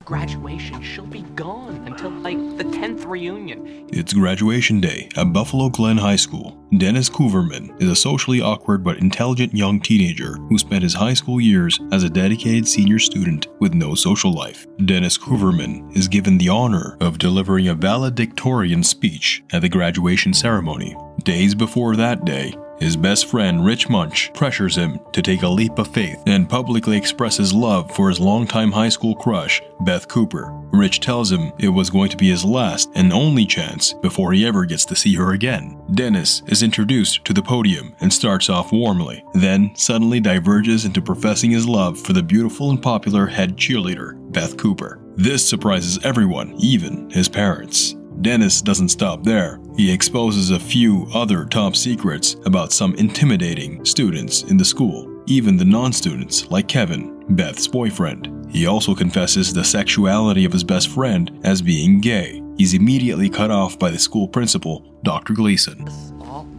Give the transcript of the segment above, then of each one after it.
Graduation, she'll be gone until, like, the 10th reunion. It's graduation day at Buffalo Glen High School. Dennis Cooverman is a socially awkward but intelligent young teenager who spent his high school years as a dedicated senior student with no social life. Dennis Cooverman is given the honor of delivering a valedictorian speech at the graduation ceremony. Days before that day, his best friend Rich Munch pressures him to take a leap of faith and publicly express his love for his longtime high school crush, Beth Cooper. Rich tells him it was going to be his last and only chance before he ever gets to see her again. Dennis is introduced to the podium and starts off warmly, then suddenly diverges into professing his love for the beautiful and popular head cheerleader, Beth Cooper. This surprises everyone, even his parents. Dennis doesn't stop there. He exposes a few other top secrets about some intimidating students in the school, even the non-students like Kevin, Beth's boyfriend. He also confesses the sexuality of his best friend as being gay. He's immediately cut off by the school principal, Dr. Gleason.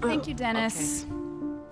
Thank you, Dennis. Okay.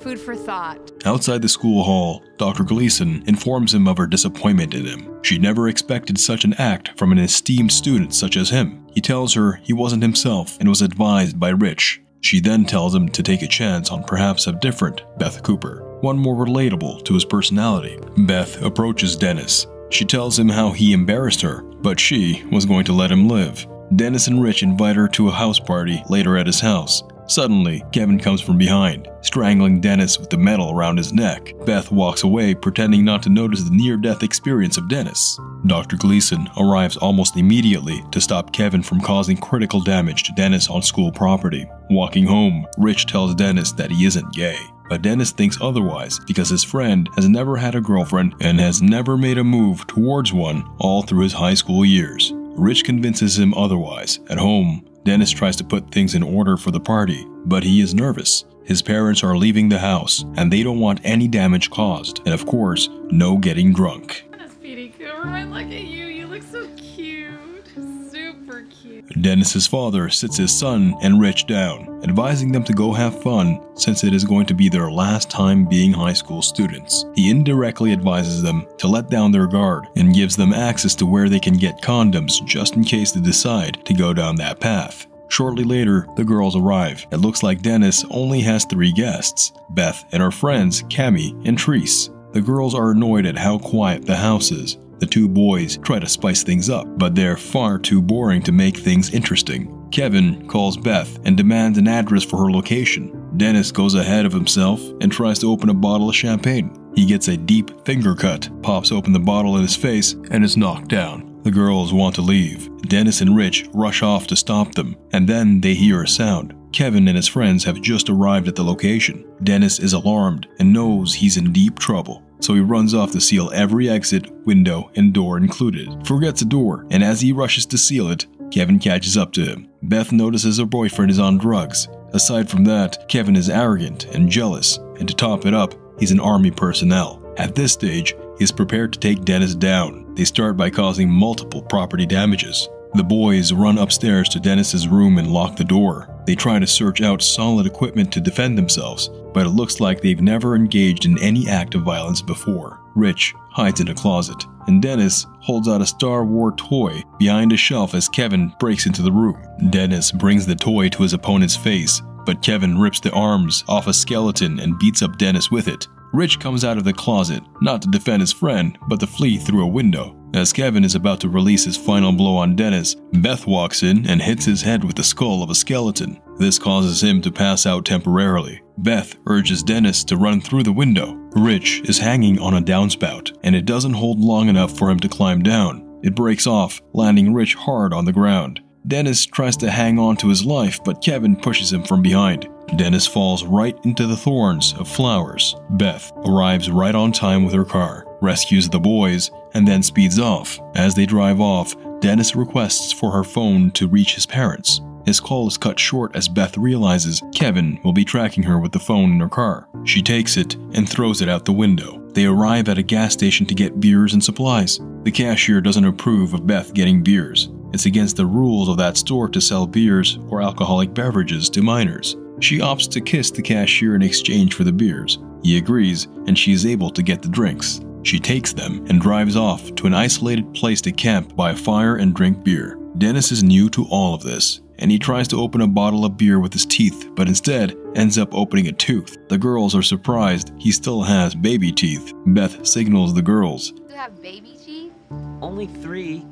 Food for thought. Outside the school hall, Dr. Gleason informs him of her disappointment in him. She never expected such an act from an esteemed student such as him. He tells her he wasn't himself and was advised by Rich. She then tells him to take a chance on perhaps a different Beth Cooper, one more relatable to his personality. Beth approaches Dennis. She tells him how he embarrassed her, but she was going to let him live. Dennis and Rich invite her to a house party later at his house. Suddenly, Kevin comes from behind, strangling Dennis with the metal around his neck. Beth walks away, pretending not to notice the near-death experience of Dennis. Dr. Gleason arrives almost immediately to stop Kevin from causing critical damage to Dennis on school property. Walking home, Rich tells Dennis that he isn't gay. But Dennis thinks otherwise because his friend has never had a girlfriend and has never made a move towards one all through his high school years. Rich convinces him otherwise. At home, Dennis tries to put things in order for the party, but he is nervous. His parents are leaving the house, and they don't want any damage caused, and of course, no getting drunk. Speedy Cooperman, look at you. You look so cute. Super cute. Dennis's father sits his son and Rich down, advising them to go have fun since it is going to be their last time being high school students. He indirectly advises them to let down their guard and gives them access to where they can get condoms just in case they decide to go down that path. Shortly later, the girls arrive. It looks like Dennis only has 3 guests, Beth and her friends Cami and Treese. The girls are annoyed at how quiet the house is. The 2 boys try to spice things up, but they're far too boring to make things interesting. Kevin calls Beth and demands an address for her location. Dennis goes ahead of himself and tries to open a bottle of champagne. He gets a deep finger cut, pops open the bottle in his face, and is knocked down. The girls want to leave. Dennis and Rich rush off to stop them, and then they hear a sound. Kevin and his friends have just arrived at the location. Dennis is alarmed and knows he's in deep trouble, so he runs off to seal every exit, window, and door included. Forgets a door, and as he rushes to seal it, Kevin catches up to him. Beth notices her boyfriend is on drugs. Aside from that, Kevin is arrogant and jealous, and to top it up, he's an army personnel. At this stage, he is prepared to take Dennis down. They start by causing multiple property damages. The boys run upstairs to Dennis's room and lock the door. They try to search out solid equipment to defend themselves, but it looks like they've never engaged in any act of violence before. Rich hides in a closet, and Dennis holds out a Star Wars toy behind a shelf as Kevin breaks into the room. Dennis brings the toy to his opponent's face, but Kevin rips the arms off a skeleton and beats up Dennis with it. Rich comes out of the closet, not to defend his friend, but to flee through a window. As Kevin is about to release his final blow on Dennis, Beth walks in and hits his head with the skull of a skeleton. This causes him to pass out temporarily. Beth urges Dennis to run through the window. Rich is hanging on a downspout, and it doesn't hold long enough for him to climb down. It breaks off, landing Rich hard on the ground. Dennis tries to hang on to his life, but Kevin pushes him from behind. Dennis falls right into the thorns of flowers. Beth arrives right on time with her car, rescues the boys, and then speeds off. As they drive off, Dennis requests for her phone to reach his parents. His call is cut short as Beth realizes Kevin will be tracking her with the phone in her car. She takes it and throws it out the window. They arrive at a gas station to get beers and supplies. The cashier doesn't approve of Beth getting beers. It's against the rules of that store to sell beers or alcoholic beverages to minors. She opts to kiss the cashier in exchange for the beers. He agrees, and she is able to get the drinks. She takes them and drives off to an isolated place to camp by a fire and drink beer. Dennis is new to all of this, and he tries to open a bottle of beer with his teeth, but instead ends up opening a tooth. The girls are surprised he still has baby teeth. Beth signals the girls. You have baby teeth? Only 3.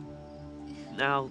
Now,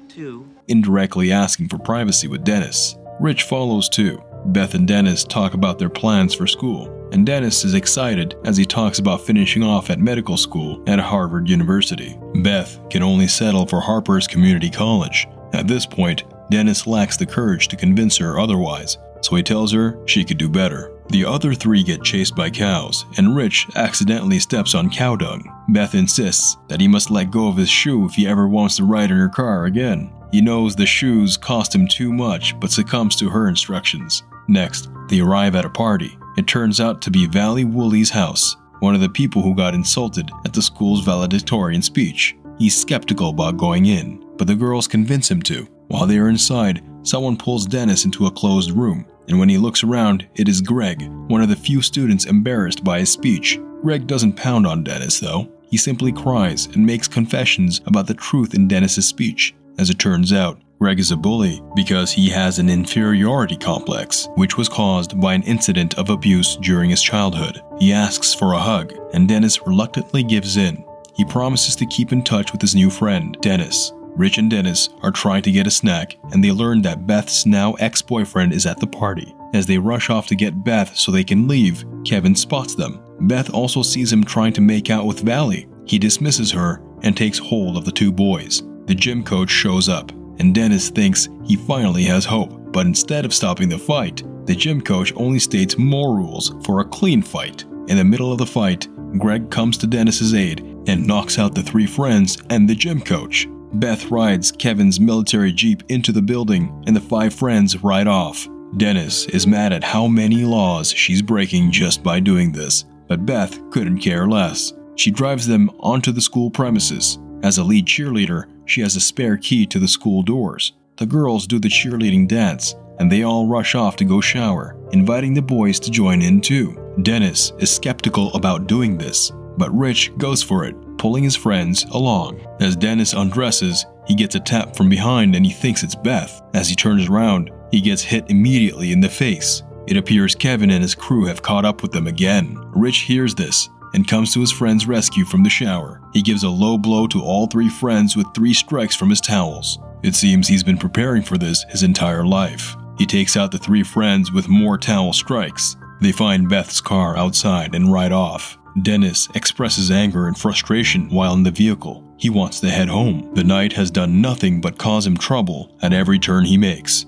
2. Indirectly asking for privacy with Dennis. Rich follows too. Beth and Dennis talk about their plans for school, and Dennis is excited as he talks about finishing off at medical school at Harvard University. Beth can only settle for Harper's Community College. At this point, Dennis lacks the courage to convince her otherwise, so he tells her she could do better. The other 3 get chased by cows, and Rich accidentally steps on cow dung. Beth insists that he must let go of his shoe if he ever wants to ride in her car again. He knows the shoes cost him too much, but succumbs to her instructions. Next, they arrive at a party. It turns out to be Valley Wooley's house, one of the people who got insulted at the school's valedictorian speech. He's skeptical about going in, but the girls convince him to. While they are inside, someone pulls Dennis into a closed room, and when he looks around, it is Greg, one of the few students embarrassed by his speech. Greg doesn't pound on Dennis though. He simply cries and makes confessions about the truth in Dennis's speech. As it turns out, Greg is a bully because he has an inferiority complex, which was caused by an incident of abuse during his childhood. He asks for a hug, and Dennis reluctantly gives in. He promises to keep in touch with his new friend, Dennis. Rich and Dennis are trying to get a snack, and they learn that Beth's now ex-boyfriend is at the party. As they rush off to get Beth so they can leave, Kevin spots them. Beth also sees him trying to make out with Valley. He dismisses her and takes hold of the 2 boys. The gym coach shows up, and Dennis thinks he finally has hope, but instead of stopping the fight, the gym coach only states more rules for a clean fight. In the middle of the fight, Greg comes to Dennis's aid and knocks out the 3 friends and the gym coach. Beth rides Kevin's military jeep into the building, and the 5 friends ride off. Dennis is mad at how many laws she's breaking just by doing this, but Beth couldn't care less. She drives them onto the school premises. As a lead cheerleader, she has a spare key to the school doors. The girls do the cheerleading dance, and they all rush off to go shower, inviting the boys to join in too. Dennis is skeptical about doing this, but Rich goes for it, pulling his friends along. As Dennis undresses, he gets a tap from behind and he thinks it's Beth. As he turns around, he gets hit immediately in the face. It appears Kevin and his crew have caught up with them again. Rich hears this and comes to his friend's rescue from the shower. He gives a low blow to all 3 friends with 3 strikes from his towels. It seems he's been preparing for this his entire life. He takes out the 3 friends with more towel strikes. They find Beth's car outside and ride off. Dennis expresses anger and frustration while in the vehicle. He wants to head home. The night has done nothing but cause him trouble at every turn he makes.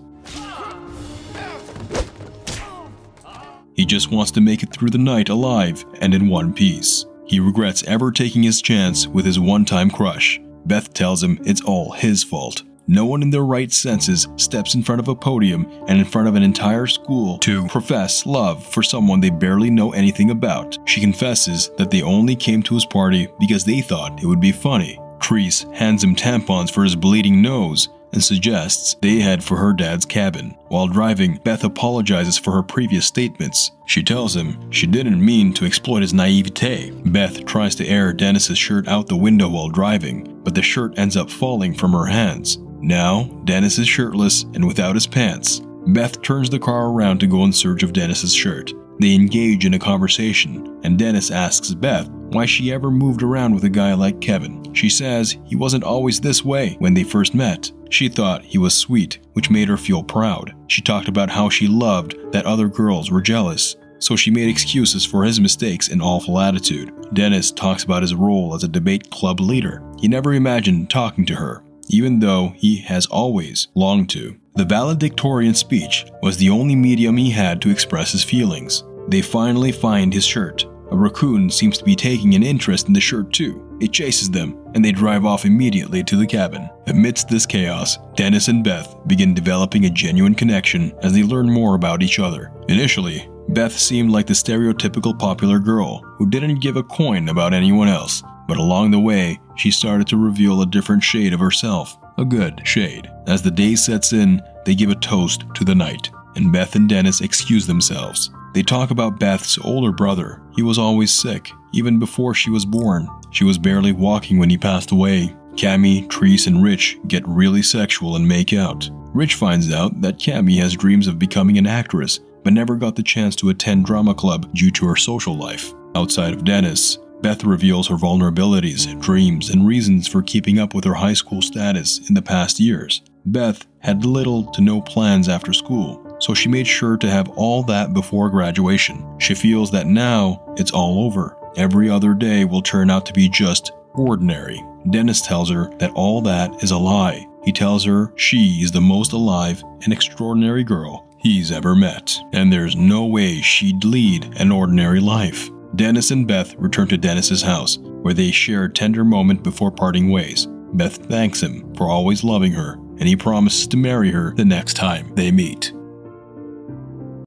He just wants to make it through the night alive and in one piece. He regrets ever taking his chance with his one-time crush. Beth tells him it's all his fault. No one in their right senses steps in front of a podium and in front of an entire school to profess love for someone they barely know anything about. She confesses that they only came to his party because they thought it would be funny. Treese hands him tampons for his bleeding nose and suggests they head for her dad's cabin. While driving, Beth apologizes for her previous statements. She tells him she didn't mean to exploit his naivete. Beth tries to air Dennis's shirt out the window while driving, but the shirt ends up falling from her hands. Now, Dennis is shirtless and without his pants. Beth turns the car around to go in search of Dennis's shirt. They engage in a conversation, and Dennis asks Beth why she ever moved around with a guy like Kevin. She says he wasn't always this way when they first met. She thought he was sweet, which made her feel proud. She talked about how she loved that other girls were jealous, so she made excuses for his mistakes and awful attitude. Dennis talks about his role as a debate club leader. He never imagined talking to her, even though he has always longed to. The valedictorian speech was the only medium he had to express his feelings. They finally find his shirt. A raccoon seems to be taking an interest in the shirt too. It chases them, and they drive off immediately to the cabin. Amidst this chaos, Dennis and Beth begin developing a genuine connection as they learn more about each other. Initially, Beth seemed like the stereotypical popular girl who didn't give a coin about anyone else, but along the way, she started to reveal a different shade of herself, a good shade. As the day sets in, they give a toast to the night, and Beth and Dennis excuse themselves. They talk about Beth's older brother. He was always sick, even before she was born. She was barely walking when he passed away. Cammy, Treese, and Rich get really sexual and make out. Rich finds out that Cammy has dreams of becoming an actress, but never got the chance to attend drama club due to her social life. Outside of Dennis, Beth reveals her vulnerabilities, dreams, and reasons for keeping up with her high school status in the past years. Beth had little to no plans after school, so she made sure to have all that before graduation. She feels that now it's all over. Every other day will turn out to be just ordinary. Dennis tells her that all that is a lie. He tells her she is the most alive and extraordinary girl he's ever met, and there's no way she'd lead an ordinary life. Dennis and Beth return to Dennis's house, where they share a tender moment before parting ways. Beth thanks him for always loving her, and he promises to marry her the next time they meet.